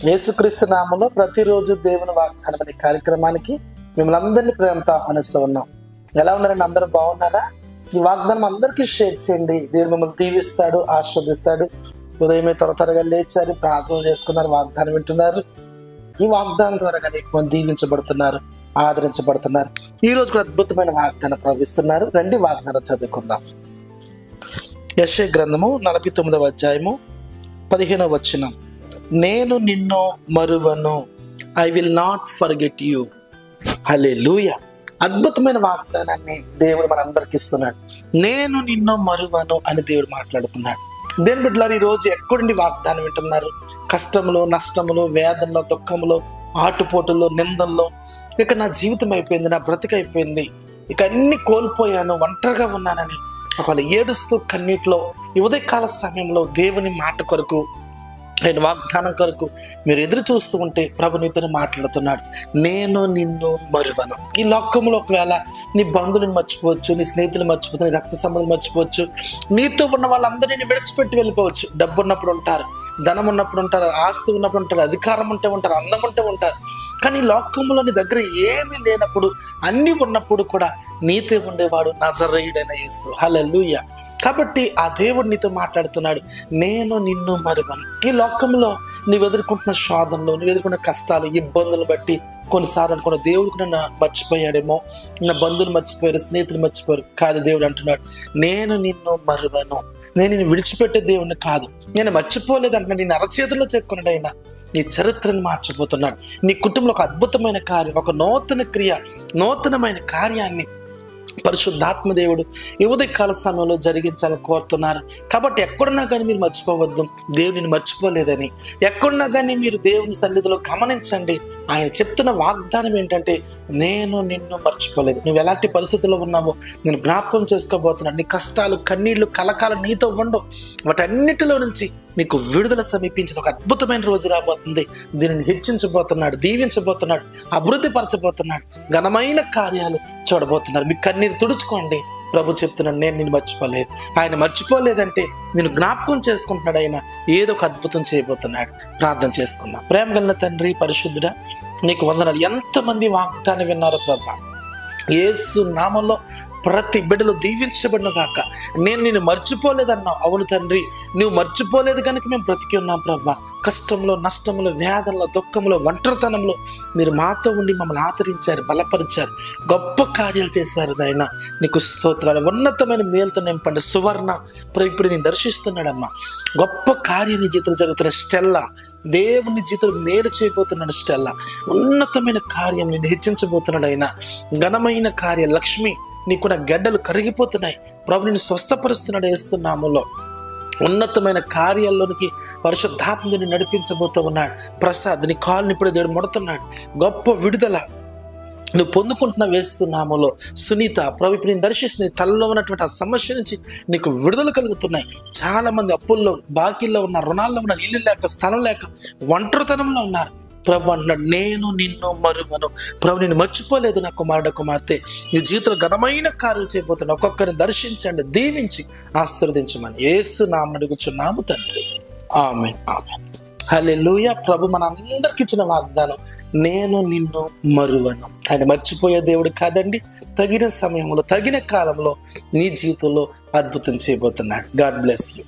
యేసుక్రీస్తు నామములో ప్రతిరోజు దేవుని వాగ్దానం అనే కార్యక్రమానికి మిమ్మల్ని అందరినీ ప్రేమతో ఆహ్వానిస్తూ ఉన్నాం. ఎలా ఉన్నారండి? అందరూ బాగున్నారా? ఈ వాగ్దానం అందరికీ షేర్ చేయండి. దేవుడు మిమ్మల్ని దీవిస్తాడు, ఆస్వాదిస్తాడు. ఉదయమే త్వరగా లేచారు, ప్రార్థన చేసుకున్నారు, వాగ్దానం వింటున్నారు. ఈ వాగ్దానం ద్వారా ఎక్కువ మంది దీవించబడుతున్నారు, ఆదరించబడుతున్నారు. ఈ రోజు కూడా అద్భుతమైన వాగ్దానం ప్రవహిస్తున్నారు. రండి వాగ్దానం చదువుకుందాం. యెషయా గ్రంథము 49వ అధ్యాయము 15వ వచనం. నేను నిన్ను మరువను, I will not forget you. Hallelujah. అద్భుతమైన వాగ్దానాన్ని దేవుడు మనందరికి ఇస్తున్నాడు. నేను నిన్ను మరువను అని దేవుడు మాట్లాడుతున్నాడు. దేని బిడ్డలారు, ఈ రోజు ఎక్కడుండి వాగ్దానం వింటున్నారు? కష్టములో, నష్టములో, వేదనలో, దుఃఖములో, ఆటుపోటుల్లో, నిందల్లో, ఇక నా జీవితం అయిపోయింది, నా బ్రతికైపోయింది, ఇక అన్ని కోల్పోయాను, ఒంటరిగా ఉన్నానని ఒకవేళ ఏడుస్తూ కన్నీటిలో ఈ ఉదయకాల సమయంలో దేవుని మాట కొరకు, ఆయన వాగ్దానం కొరకు మీరు ఎదురు చూస్తూ ఉంటే ప్రభు నీతో మాట్లాడుతున్నాడు. నేను నిన్ను మరువను. ఈ లోకంలో ఒకవేళ నీ బంధువులను మర్చిపోవచ్చు, నీ స్నేహితులు మర్చిపోవచ్చు, నీ రక్త సంబంధం మర్చిపోవచ్చు, నీతో ఉన్న వాళ్ళందరినీ విడిచిపెట్టి వెళ్ళిపోవచ్చు. డబ్బు ఉన్నప్పుడు ఉంటారు, ధనం ఉన్నప్పుడు ఉంటారు, ఆస్తి ఉన్నప్పుడు ఉంటారు, అధికారం ఉంటే ఉంటారు, అందం ఉంటే ఉంటారు. కానీ లోకంలో నీ దగ్గర ఏమీ లేనప్పుడు, అన్నీ ఉన్నప్పుడు కూడా నీతో ఉండేవాడు నజరేయుడైన యేసు. హల్లెలూయా. కాబట్టి ఆ దేవుడు నీతో మాట్లాడుతున్నాడు, నేను నిన్ను మరువను. ఈ లోకంలో నీవు ఎదుర్కొంటున్న శోధనలు, నువ్వు ఎదుర్కొన్న కష్టాలు, ఇబ్బందులు బట్టి కొన్నిసార్లు అనుకున్న దేవుడికి నన్ను మర్చిపోయాడేమో, నా బంధువులు మర్చిపోయారు, స్నేహితులు మర్చిపోయారు. కాదు, దేవుడు అంటున్నాడు, నేను నిన్ను మరువను. నేను నిన్ను విడిచిపెట్టే దేవుడిని కాదు. నేను మర్చిపోలేదు అంటున్నాడు. నేను అరచేతుల్లో చెక్కున్నాడు. అయినా నీ చరిత్రను మార్చిపోతున్నాడు. నీ కుటుంబంలో ఒక అద్భుతమైన కార్యం, ఒక నూతన క్రియ, నూతనమైన కార్యాన్ని పరిశుద్ధాత్మ దేవుడు ఈ ఉదయకాల సమయంలో జరిగించాలని కోరుతున్నారు. కాబట్టి ఎక్కడున్నా కానీ మీరు మర్చిపోవద్దు, దేవుడిని మర్చిపోలేదని. ఎక్కడున్నా కానీ మీరు దేవుని సన్నిధిలో గమనించండి. ఆయన చెప్తున్న వాగ్దానం ఏంటంటే, నేను నిన్ను మర్చిపోలేదు. నువ్వు ఎలాంటి పరిస్థితుల్లో ఉన్నావో నేను జ్ఞాపకం చేసుకోబోతున్నాను. నీ కష్టాలు, కన్నీళ్లు, కలకాలం నీతో ఉండవు. వాటన్నిటిలో నుంచి నీకు విడుదల సమీపించిన ఒక అద్భుతమైన రోజు రాబోతుంది. దీనిని హెచ్చించబోతున్నాడు, దీవించబోతున్నాడు, అభివృద్ధి పరచబోతున్నాడు. ఘనమైన కార్యాలు చూడబోతున్నారు. మీ కన్నీరు తుడుచుకోండి. ప్రభు చెప్తున్నాడు, నేను నిన్ను మర్చిపోలేదు. ఆయన మర్చిపోలేదంటే నేను జ్ఞాపకం చేసుకుంటున్నాడు. ఆయన ఏదో ఒక అద్భుతం చేయబోతున్నాడు. ప్రార్థన చేసుకుందాం. ప్రేమ కలిగిన తండ్రి, పరిశుద్ధుడా, నీకు వందనాలు. ఎంతమంది వాగ్దానం విన్నారో ప్రభా, యేసు నామంలో ప్రతి బిడ్డలు దీవించబడిన గాక. నేను నిన్ను మర్చిపోలేదన్నావు. అవును తండ్రి, నువ్వు మర్చిపోలేదు కనుక మేము బ్రతికి ఉన్నాం ప్రభా. కష్టంలో, నష్టంలో, వేదనలో, దుఃఖంలో, ఒంటరితనంలో మీరు మాతో ఉండి మమ్మల్ని ఆదరించారు, బలపరిచారు, గొప్ప కార్యాలు చేశారు. నాయన నీకు స్తోత్రాలు. ఉన్నతమైన మేలుతో నింపండి. సువర్ణ ఇప్పుడు నేను దర్శిస్తున్నాడమ్మా. గొప్ప కార్యం నీ జీవితంలో జరుగుతున్న స్టెల్లా, దేవుని జీవితంలో మేలు చేయబోతున్నాడు. స్టెల్లా ఉన్నతమైన కార్యం నేను హెచ్చించబోతున్నాడు. అయినా ఘనమైన కార్యం. లక్ష్మి, నీకున్న గడ్డలు కరిగిపోతున్నాయి. ప్రభు నిన్ను స్వస్థపరుస్తున్నాడు. యేసునామములో ఉన్నతమైన కార్యాల్లోనికి పరిశుద్ధాత్మని నడిపించబోతూ ఉన్నాడు. ప్రసాద్, నీ కాలుని ఇప్పుడు దేవుడు ముడుతున్నాడు. గొప్ప విడుదల నువ్వు పొందుకుంటున్న యేసునామములో. సునీత, ప్రభు ఇప్పుడు నేను దర్శిస్తుంది. తలలో ఉన్నటువంటి ఆ సమస్య నుంచి నీకు విడుదల కలుగుతున్నాయి. చాలా మంది అప్పుల్లో, బాకీల్లో ఉన్నారు, రుణాల్లో ఉన్నారు, ఇల్లు లేక, స్థలం లేక, ఒంటరితనంలో ఉన్నారు. ప్రభు అంటున్నాడు, నేను నిన్ను మరువను. ప్రభు నిన్ను మర్చిపోలేదు. నా కుమారుడు, కుమార్తె, నీ జీవితంలో ఘనమైన కార్యాలు చేయబోతున్నా. ఒక్కొక్కరిని దర్శించండి, దీవించి ఆశీర్వదించమని యేసు నామమున అడుగుచున్నాము తండ్రి. ఆమేన్, ఆమేన్. హల్లెలూయా. ప్రభు మన అందరికి ఇచ్చిన వాగ్దానం, నేను నిన్ను మరువను. ఆయన మర్చిపోయే దేవుడు కాదండి. తగిన సమయంలో, తగిన కాలంలో నీ జీవితంలో అద్భుతం చేయబోతున్నాడు. God bless you.